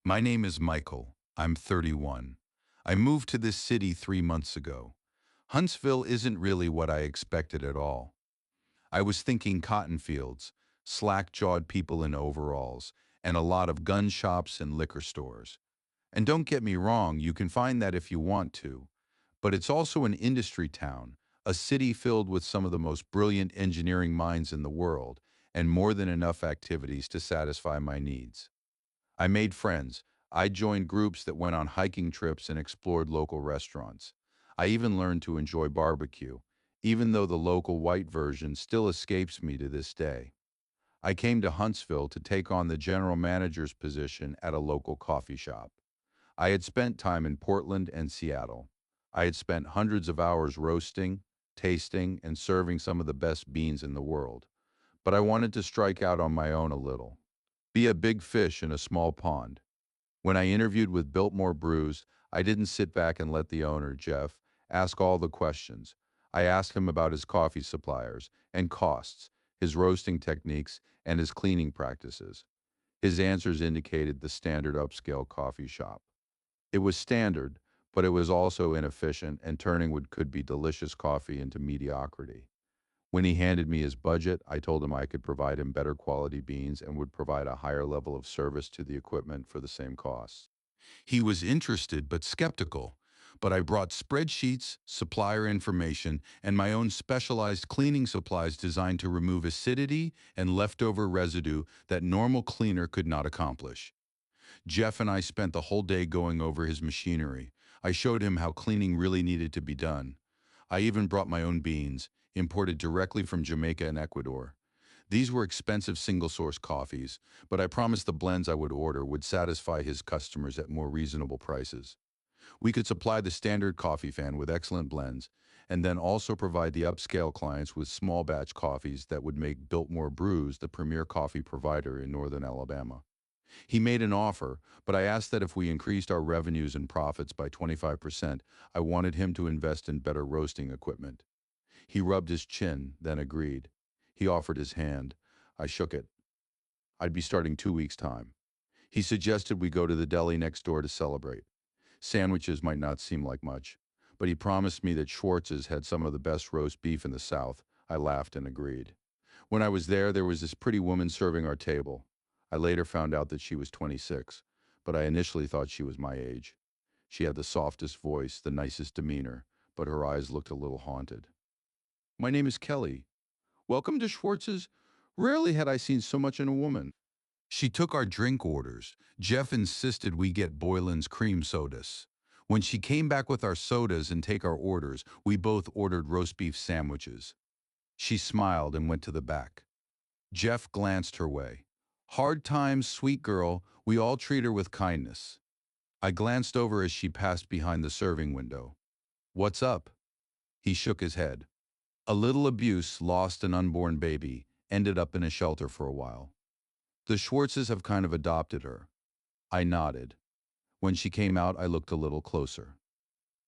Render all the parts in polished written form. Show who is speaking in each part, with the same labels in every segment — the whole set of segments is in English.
Speaker 1: My name is Michael. I'm 31. I moved to this city 3 months ago. Huntsville isn't really what I expected at all. I was thinking cotton fields, slack-jawed people in overalls, and a lot of gun shops and liquor stores. And don't get me wrong, you can find that if you want to. But it's also an industry town, a city filled with some of the most brilliant engineering minds in the world, and more than enough activities to satisfy my needs. I made friends. I joined groups that went on hiking trips and explored local restaurants. I even learned to enjoy barbecue, even though the local white version still escapes me to this day. I came to Huntsville to take on the general manager's position at a local coffee shop. I had spent time in Portland and Seattle. I had spent hundreds of hours roasting, tasting, and serving some of the best beans in the world. But I wanted to strike out on my own a little. Be a big fish in a small pond. When I interviewed with Biltmore Brews, I didn't sit back and let the owner, Jeff, ask all the questions. I asked him about his coffee suppliers and costs, his roasting techniques, and his cleaning practices. His answers indicated the standard upscale coffee shop. It was standard, but it was also inefficient and turning what could be delicious coffee into mediocrity. When he handed me his budget, I told him I could provide him better quality beans and would provide a higher level of service to the equipment for the same cost. He was interested but skeptical, but I brought spreadsheets, supplier information, and my own specialized cleaning supplies designed to remove acidity and leftover residue that normal cleaner could not accomplish. Jeff and I spent the whole day going over his machinery. I showed him how cleaning really needed to be done. I even brought my own beans, imported directly from Jamaica and Ecuador. These were expensive single-source coffees, but I promised the blends I would order would satisfy his customers at more reasonable prices. We could supply the standard coffee fan with excellent blends, and then also provide the upscale clients with small batch coffees that would make Biltmore Brews the premier coffee provider in northern Alabama. He made an offer, but I asked that if we increased our revenues and profits by 25%, I wanted him to invest in better roasting equipment. He rubbed his chin, then agreed. He offered his hand. I shook it. I'd be starting 2 weeks' time. He suggested we go to the deli next door to celebrate. Sandwiches might not seem like much, but he promised me that Schwartz's had some of the best roast beef in the South. I laughed and agreed. When I was there was this pretty woman serving our table. I later found out that she was 26, but I initially thought she was my age. She had the softest voice, the nicest demeanor, but her eyes looked a little haunted. My name is Kelly. Welcome to Schwartz's. Rarely had I seen so much in a woman. She took our drink orders. Jeff insisted we get Boylan's cream sodas. When she came back with our sodas and take our orders, we both ordered roast beef sandwiches. She smiled and went to the back. Jeff glanced her way. Hard times, sweet girl, we all treat her with kindness. I glanced over as she passed behind the serving window. What's up? He shook his head. A little abuse, lost an unborn baby, ended up in a shelter for a while. The Schwartzes have kind of adopted her. I nodded. When she came out, I looked a little closer.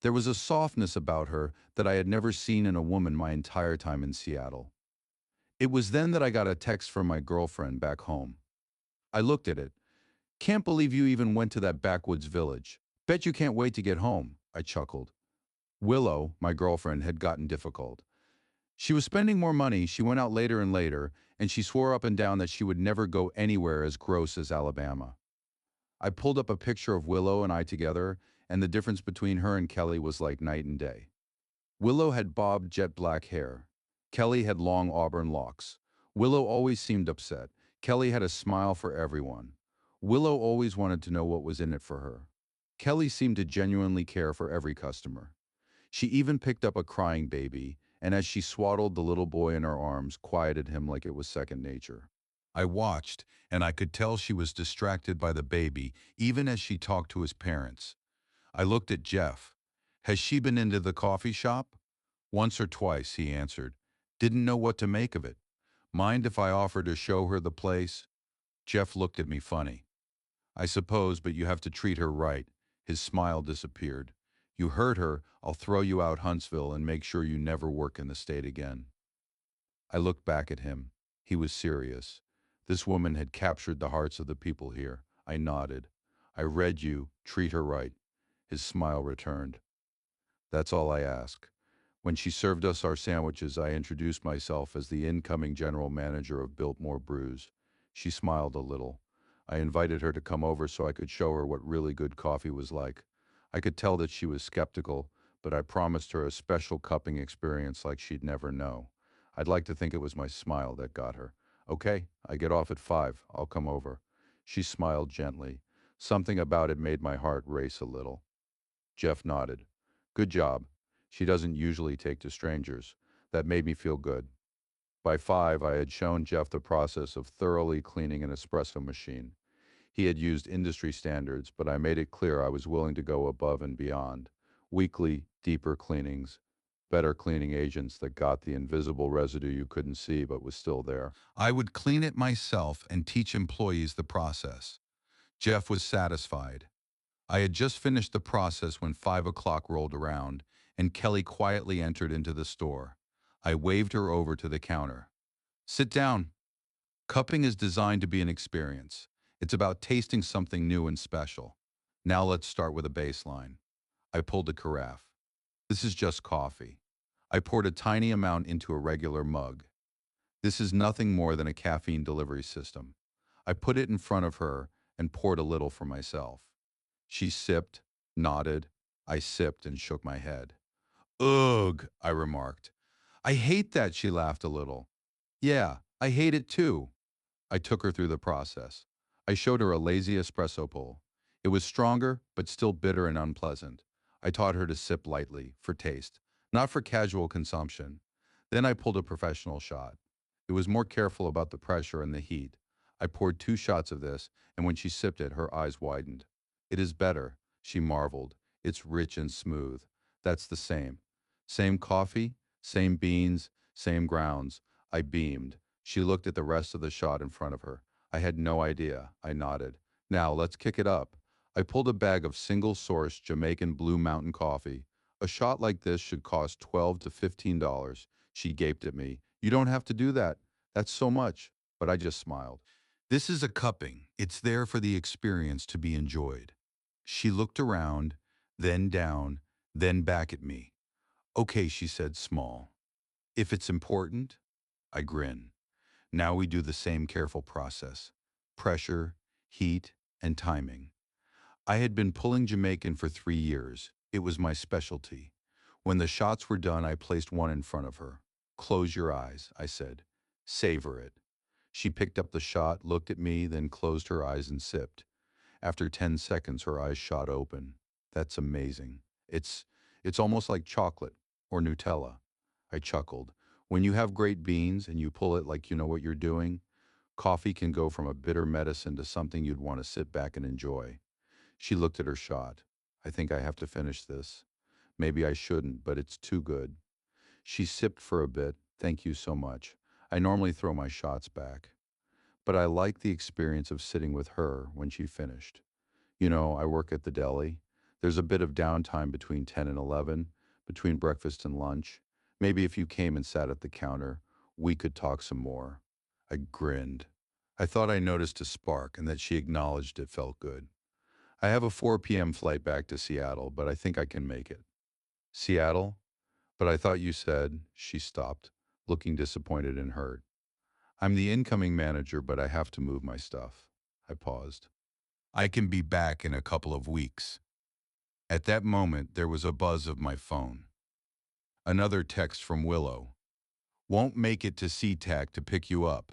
Speaker 1: There was a softness about her that I had never seen in a woman my entire time in Seattle. It was then that I got a text from my girlfriend back home. I looked at it. Can't believe you even went to that backwoods village. Bet you can't wait to get home, I chuckled. Willow, my girlfriend, had gotten difficult. She was spending more money, she went out later and later, and she swore up and down that she would never go anywhere as gross as Alabama. I pulled up a picture of Willow and I together, and the difference between her and Kelly was like night and day. Willow had bobbed jet black hair. Kelly had long auburn locks. Willow always seemed upset. Kelly had a smile for everyone. Willow always wanted to know what was in it for her. Kelly seemed to genuinely care for every customer. She even picked up a crying baby, and as she swaddled the little boy in her arms, quieted him like it was second nature. I watched, and I could tell she was distracted by the baby, even as she talked to his parents. I looked at Jeff. Has she been into the coffee shop? Once or twice, he answered. Didn't know what to make of it. Mind if I offer to show her the place? Jeff looked at me funny. I suppose, but you have to treat her right. His smile disappeared. You hurt her, I'll throw you out Huntsville and make sure you never work in the state again. I looked back at him. He was serious. This woman had captured the hearts of the people here. I nodded. I read you. Treat her right. His smile returned. That's all I ask. When she served us our sandwiches, I introduced myself as the incoming general manager of Biltmore Brews. She smiled a little. I invited her to come over so I could show her what really good coffee was like. I could tell that she was skeptical, but I promised her a special cupping experience like she'd never know. I'd like to think it was my smile that got her. Okay, I get off at 5. I'll come over. She smiled gently. Something about it made my heart race a little. Jeff nodded. Good job. She doesn't usually take to strangers. That made me feel good. By 5, I had shown Jeff the process of thoroughly cleaning an espresso machine. He had used industry standards, but I made it clear I was willing to go above and beyond. Weekly, deeper cleanings, better cleaning agents that got the invisible residue you couldn't see but was still there. I would clean it myself and teach employees the process. Jeff was satisfied. I had just finished the process when 5 o'clock rolled around, and Kelli quietly entered into the store. I waved her over to the counter. Sit down. Cupping is designed to be an experience. It's about tasting something new and special. Now let's start with a baseline. I pulled a carafe. This is just coffee. I poured a tiny amount into a regular mug. This is nothing more than a caffeine delivery system. I put it in front of her and poured a little for myself. She sipped, nodded. I sipped and shook my head. Ugh, I remarked. I hate that, she laughed a little. Yeah, I hate it too. I took her through the process. I showed her a lazy espresso pull. It was stronger, but still bitter and unpleasant. I taught her to sip lightly, for taste, not for casual consumption. Then I pulled a professional shot. It was more careful about the pressure and the heat. I poured 2 shots of this, and when she sipped it, her eyes widened. It is better, she marveled. It's rich and smooth. That's the same. Same coffee, same beans, same grounds. I beamed. She looked at the rest of the shot in front of her. I had no idea. I nodded. Now, let's kick it up. I pulled a bag of single-source Jamaican Blue Mountain coffee. A shot like this should cost $12 to $15. She gaped at me. You don't have to do that. That's so much. But I just smiled. This is a cupping. It's there for the experience to be enjoyed. She looked around, then down, then back at me. Okay, she said, small. If it's important, I grinned. Now we do the same careful process. Pressure, heat, and timing. I had been pulling Jamaican for 3 years. It was my specialty. When the shots were done, I placed one in front of her. Close your eyes, I said. Savor it. She picked up the shot, looked at me, then closed her eyes and sipped. After 10 seconds, her eyes shot open. That's amazing. It's, it's almost like chocolate or Nutella. I chuckled. When you have great beans and you pull it like you know what you're doing, coffee can go from a bitter medicine to something you'd want to sit back and enjoy. She looked at her shot. I think I have to finish this. Maybe I shouldn't, but it's too good. She sipped for a bit. Thank you so much. I normally throw my shots back. But I liked the experience of sitting with her when she finished. You know, I work at the deli. There's a bit of downtime between 10 and 11, between breakfast and lunch. Maybe if you came and sat at the counter, we could talk some more. I grinned. I thought I noticed a spark and that she acknowledged it felt good. I have a 4 p.m. flight back to Seattle, but I think I can make it. Seattle? But I thought you said, she stopped, looking disappointed and hurt. I'm the incoming manager, but I have to move my stuff. I paused. I can be back in a couple of weeks. At that moment, there was a buzz of my phone. Another text from Willow. Won't make it to SeaTac to pick you up.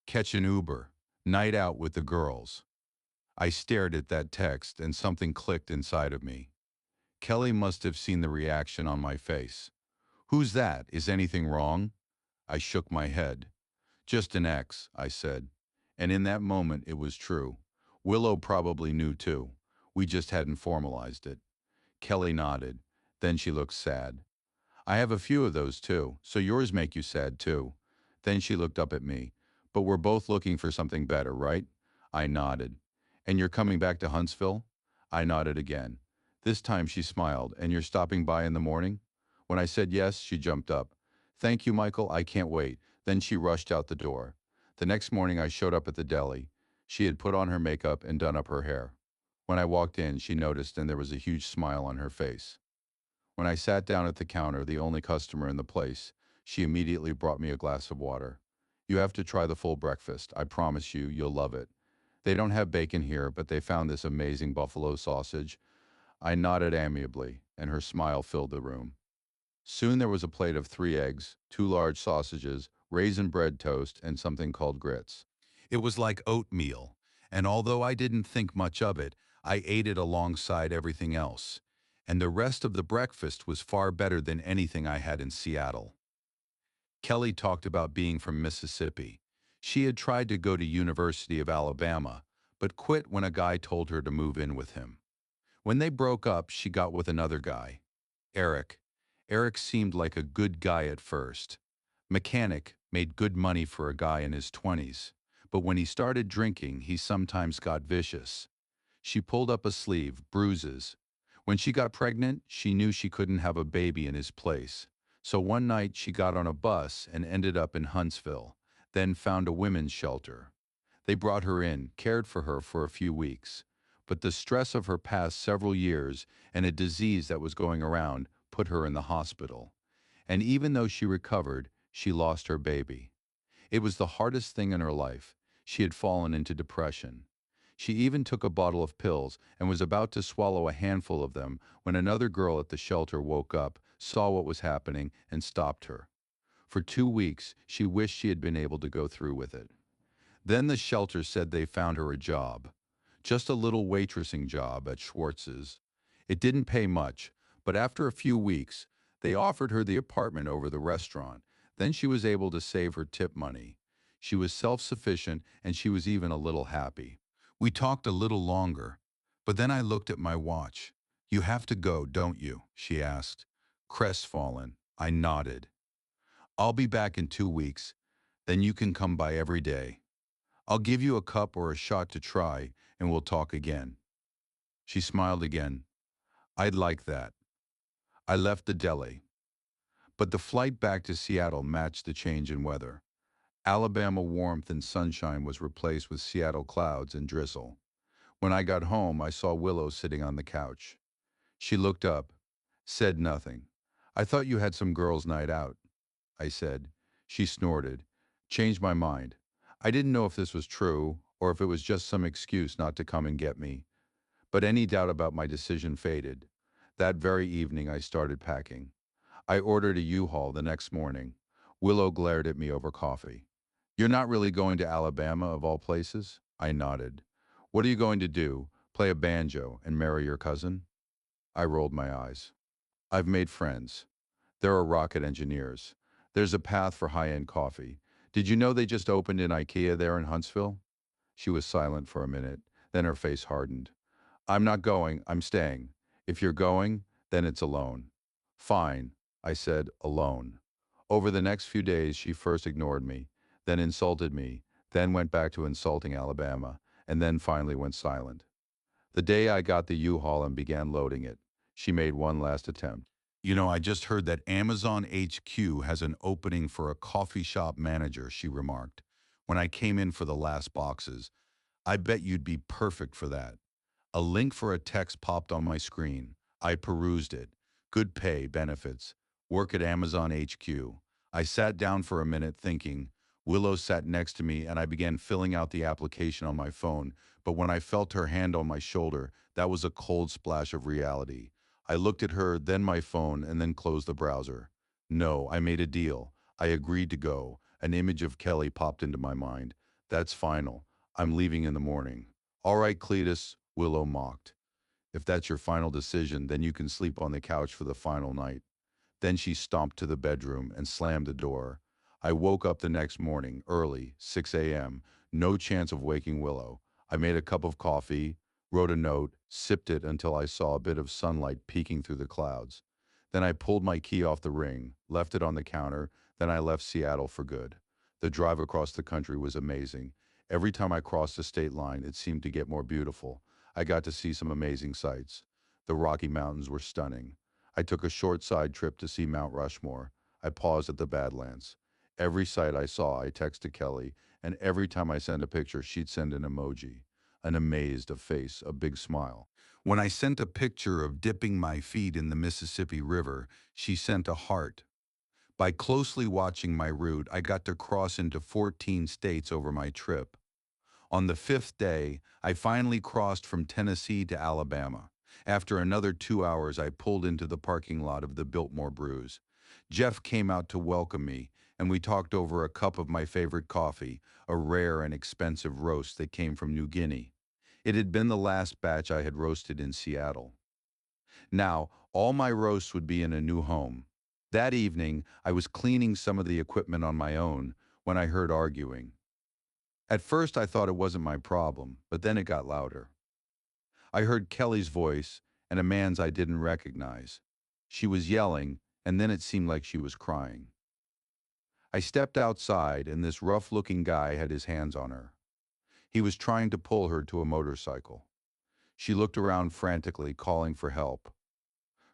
Speaker 1: Catch an Uber. Night out with the girls. I stared at that text and something clicked inside of me. Kelli must have seen the reaction on my face. Who's that? Is anything wrong? I shook my head. Just an ex, I said. And in that moment, it was true. Willow probably knew too. We just hadn't formalized it. Kelli nodded. Then she looked sad. I have a few of those too, so yours make you sad too. Then she looked up at me. But we're both looking for something better, right? I nodded. And you're coming back to Huntsville? I nodded again. This time she smiled. And you're stopping by in the morning? When I said yes, she jumped up. Thank you, Michael. I can't wait. Then she rushed out the door. The next morning I showed up at the deli. She had put on her makeup and done up her hair. When I walked in, she noticed and there was a huge smile on her face. When I sat down at the counter, the only customer in the place, she immediately brought me a glass of water. You have to try the full breakfast. I promise you, you'll love it. They don't have bacon here, but they found this amazing buffalo sausage. I nodded amiably, and her smile filled the room. Soon there was a plate of 3 eggs, 2 large sausages, raisin bread toast, and something called grits. It was like oatmeal, and although I didn't think much of it, I ate it alongside everything else. And the rest of the breakfast was far better than anything I had in Seattle. Kelli talked about being from Mississippi. She had tried to go to University of Alabama, but quit when a guy told her to move in with him. When they broke up, she got with another guy, Eric. Eric seemed like a good guy at first. Mechanic, made good money for a guy in his 20s. But when he started drinking, he sometimes got vicious. She pulled up a sleeve, bruises. When she got pregnant, she knew she couldn't have a baby in his place. So one night she got on a bus and ended up in Huntsville, then found a women's shelter. They brought her in, cared for her for a few weeks. But the stress of her past several years and a disease that was going around put her in the hospital. And even though she recovered, she lost her baby. It was the hardest thing in her life. She had fallen into depression. She even took a bottle of pills and was about to swallow a handful of them when another girl at the shelter woke up, saw what was happening, and stopped her. For 2 weeks, she wished she had been able to go through with it. Then the shelter said they found her a job. Just a little waitressing job at Schwartz's. It didn't pay much, but after a few weeks, they offered her the apartment over the restaurant. Then she was able to save her tip money. She was self-sufficient and she was even a little happy. We talked a little longer, but then I looked at my watch. You have to go, don't you? She asked. Crestfallen, I nodded. I'll be back in 2 weeks. Then you can come by every day. I'll give you a cup or a shot to try, and we'll talk again. She smiled again. I'd like that. I left the deli. But the flight back to Seattle matched the change in weather. Alabama warmth and sunshine was replaced with Seattle clouds and drizzle. When I got home, I saw Willow sitting on the couch. She looked up, said nothing. I thought you had some girls' night out, I said. She snorted. Changed my mind. I didn't know if this was true or if it was just some excuse not to come and get me. But any doubt about my decision faded. That very evening, I started packing. I ordered a U-Haul the next morning. Willow glared at me over coffee. You're not really going to Alabama, of all places? I nodded. What are you going to do? Play a banjo and marry your cousin? I rolled my eyes. I've made friends. There are rocket engineers. There's a path for high-end coffee. Did you know they just opened an IKEA there in Huntsville? She was silent for a minute, then her face hardened. I'm not going, I'm staying. If you're going, then it's alone. Fine, I said, alone. Over the next few days, she first ignored me, then insulted me, then went back to insulting Alabama, and then finally went silent. The day I got the U-Haul and began loading it, she made one last attempt. You know, I just heard that Amazon HQ has an opening for a coffee shop manager, she remarked. When I came in for the last boxes, I bet you'd be perfect for that. A link for a text popped on my screen. I perused it. Good pay, benefits. Work at Amazon HQ. I sat down for a minute thinking. Willow sat next to me and I began filling out the application on my phone, but when I felt her hand on my shoulder, that was a cold splash of reality. I looked at her, then my phone, and then closed the browser. No, I made a deal. I agreed to go. An image of Kelli popped into my mind. That's final. I'm leaving in the morning. All right, Cletus, Willow mocked. If that's your final decision, then you can sleep on the couch for the final night. Then she stomped to the bedroom and slammed the door. I woke up the next morning, early, 6 a.m., no chance of waking Willow. I made a cup of coffee, wrote a note, sipped it until I saw a bit of sunlight peeking through the clouds. Then I pulled my key off the ring, left it on the counter, then I left Seattle for good. The drive across the country was amazing. Every time I crossed the state line, it seemed to get more beautiful. I got to see some amazing sights. The Rocky Mountains were stunning. I took a short side trip to see Mount Rushmore. I paused at the Badlands. Every sight I saw, I texted Kelli, and every time I sent a picture, she'd send an emoji. an amazed a face, a big smile. When I sent a picture of dipping my feet in the Mississippi River, she sent a heart. By closely watching my route, I got to cross into 14 states over my trip. On the fifth day, I finally crossed from Tennessee to Alabama. After another 2 hours, I pulled into the parking lot of the Biltmore Brews. Jeff came out to welcome me, and we talked over a cup of my favorite coffee, a rare and expensive roast that came from New Guinea. It had been the last batch I had roasted in Seattle. Now, all my roasts would be in a new home. That evening, I was cleaning some of the equipment on my own when I heard arguing. At first, I thought it wasn't my problem, but then it got louder. I heard Kelli's voice and a man's I didn't recognize. She was yelling, and then it seemed like she was crying. I stepped outside, and this rough-looking guy had his hands on her. He was trying to pull her to a motorcycle. She looked around frantically, calling for help.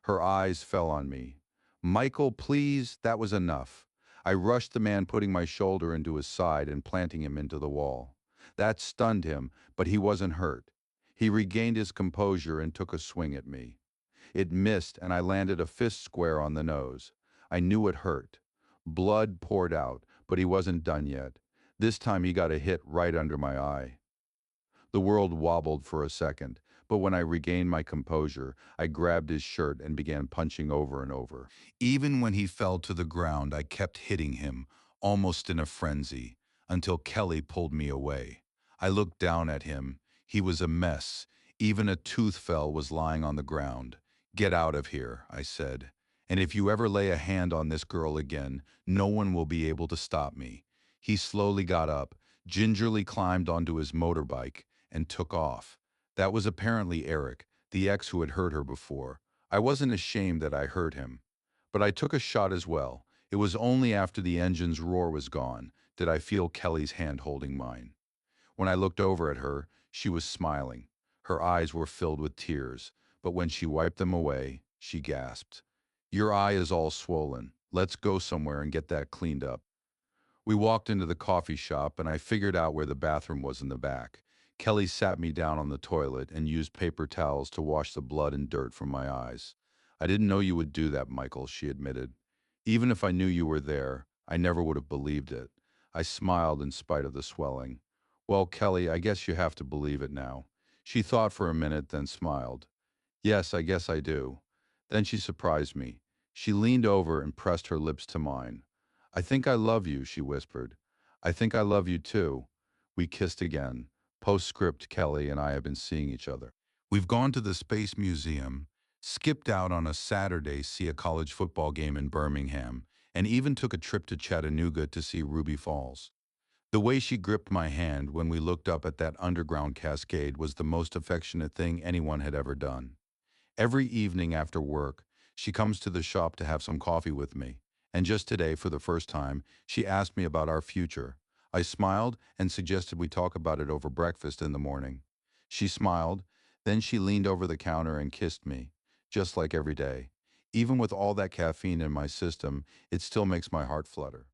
Speaker 1: Her eyes fell on me. "Michael, please," that was enough. I rushed the man, putting my shoulder into his side and planting him into the wall. That stunned him, but he wasn't hurt. He regained his composure and took a swing at me. It missed, and I landed a fist square on the nose. I knew it hurt. Blood poured out, but he wasn't done yet. This time he got a hit right under my eye. The world wobbled for a second, but when I regained my composure, I grabbed his shirt and began punching over and over. Even when he fell to the ground, I kept hitting him, almost in a frenzy, until Kelli pulled me away. I looked down at him. He was a mess. Even a tooth fell was lying on the ground. "Get out of here," I said. "And if you ever lay a hand on this girl again, no one will be able to stop me." He slowly got up, gingerly climbed onto his motorbike, and took off. That was apparently Eric, the ex who had hurt her before. I wasn't ashamed that I hurt him. But I took a shot as well. It was only after the engine's roar was gone did I feel Kelli's hand holding mine. When I looked over at her, she was smiling. Her eyes were filled with tears, but when she wiped them away, she gasped. "Your eye is all swollen. Let's go somewhere and get that cleaned up." We walked into the coffee shop, and I figured out where the bathroom was in the back. Kelli sat me down on the toilet and used paper towels to wash the blood and dirt from my eyes. "I didn't know you would do that, Michael," she admitted. "Even if I knew you were there, I never would have believed it." I smiled in spite of the swelling. "Well, Kelli, I guess you have to believe it now." She thought for a minute, then smiled. "Yes, I guess I do." Then she surprised me. She leaned over and pressed her lips to mine. "I think I love you," she whispered. "I think I love you too." We kissed again. Postscript: Kelli and I have been seeing each other. We've gone to the Space Museum, skipped out on a Saturday, see a college football game in Birmingham, and even took a trip to Chattanooga to see Ruby Falls. The way she gripped my hand when we looked up at that underground cascade was the most affectionate thing anyone had ever done. Every evening after work, she comes to the shop to have some coffee with me. And just today, for the first time, she asked me about our future. I smiled and suggested we talk about it over breakfast in the morning. She smiled, then she leaned over the counter and kissed me, just like every day. Even with all that caffeine in my system, it still makes my heart flutter.